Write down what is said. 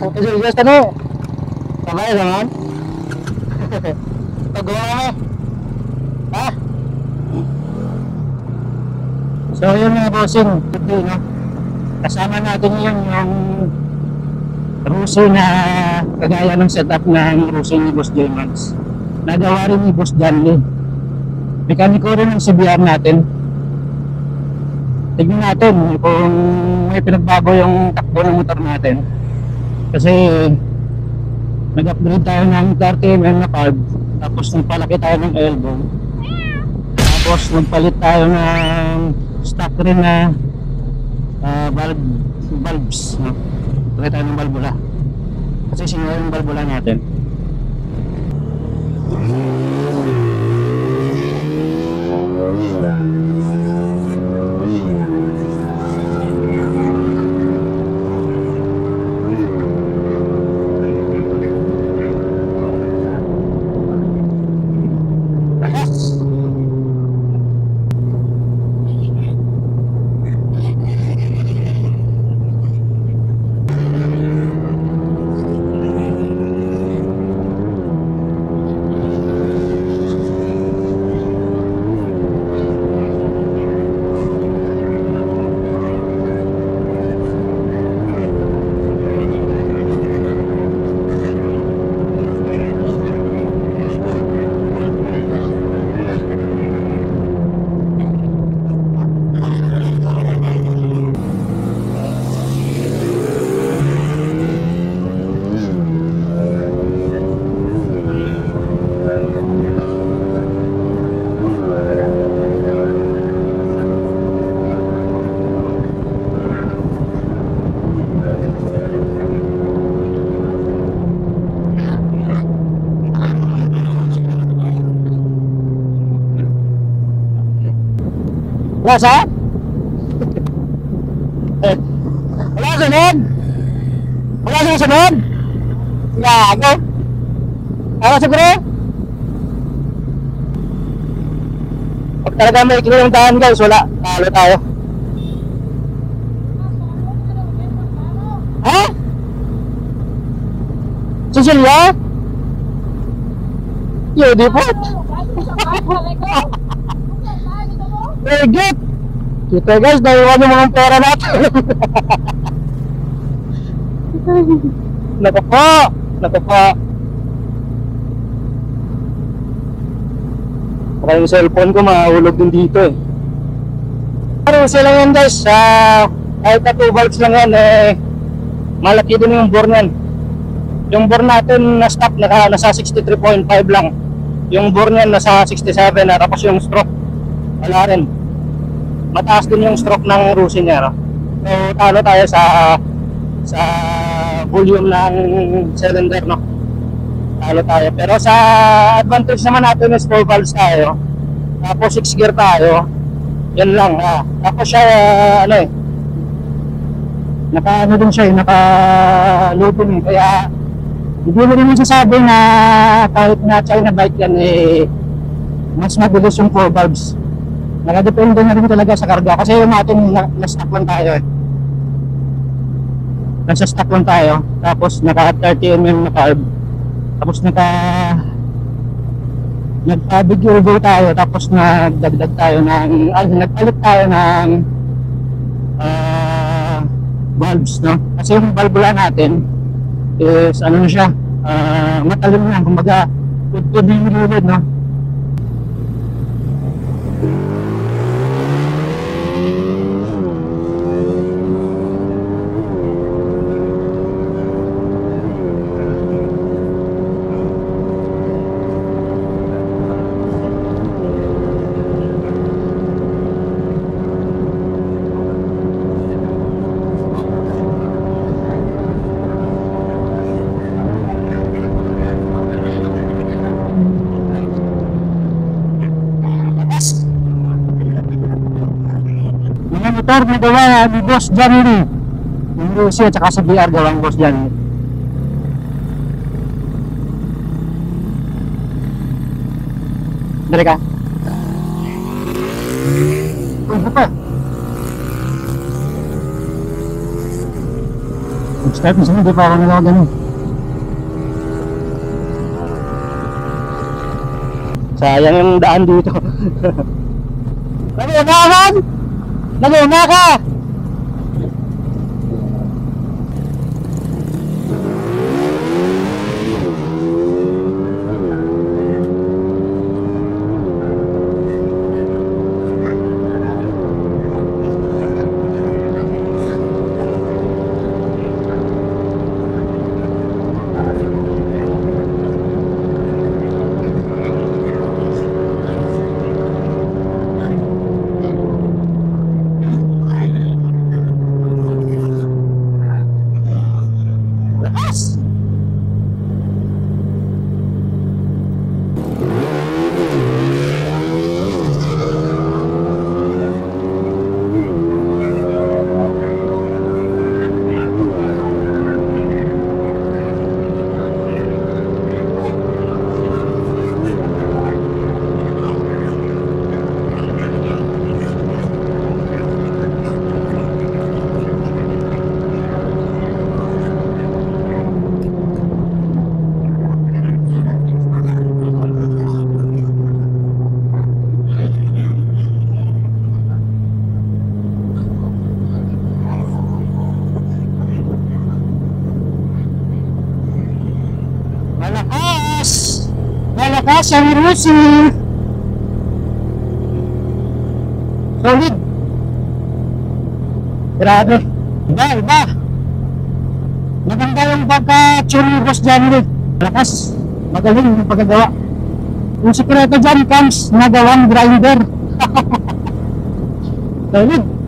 Yes, ano? Sabay naman. Pagawa kami. Ha? So yun mga bossing, today no. Kasama natin yung Russo na kagaya ng setup ng Russo ni Boss Jaymans. Nagawa rin ni Boss Janly. Mekaniko rin ang CBR natin. Tignan natin kung may pinagbago yung takbo ng motor natin. Kasi nag-upgrade tayo ng 30mm na carb, tapos nagpalaki tayo ng elbow, tapos nagpalit tayo ng stock rin na bulbs no? Palit tayo ng balbula kasi sinura yung balbula natin. Wala sa? Wala sunod? Wala sa sunod? Gago? Ako siguro? Pag talaga may kilang daan guys, wala. Talo tayo. Ha? Cecilia? Yodi po. Very good. Kita guys, nakuha yung mga pera natin. Naku po. Naku po. Baka yung cellphone ko mahulog din dito eh. Pero sila yan guys, kahit na 2 volts lang yan eh, malaki din yung bore nyan. Yung bore natin na stock nasa 63.5 lang. Yung bore nyan nasa 67 na, tapos yung stroke wala rin. Mataas din yung stroke ng Russo niya, no? So talo tayo sa volume ng cylinder, no? Talo tayo. Pero sa advantage naman natin is 4 valves tayo. Tapos 6 gear tayo. Yan lang. Tapos siya ano eh, naka-ano din siya, naka-load din eh. Kaya hindi mo rin masasabi na kahit na China bike yan eh, mas mabilis yung 4 valves. Nakadepende na rin talaga sa karga kasi yung atin na-stock lang tayo eh. Nasa stock lang tayo, tapos naka 30mm na carb, tapos nagpa-big turbo tayo, tapos nagdagdag tayo ng nagpalit tayo ng valves, no? Kasi yung valvula natin is ano na siya, matalim na, kumbaga pud-pud yung liquid, no? Motor na gawa ni Boss Janly, yung Russo at saka sa BR gawang Boss Janly. Dari ka? Ano pa? Start mo hindi pa ako nagawa ganun. Sayang yung daan dito. Nag-unahan! Nag-una ka! Malakas ang Rusi. Solid. Grabe. Iba. Maganda yung pagka-tune boss dyan ulit. Malakas. Magaling yung pagkagawa. Yung sikreto dyan comes nagawang grinder. Solid.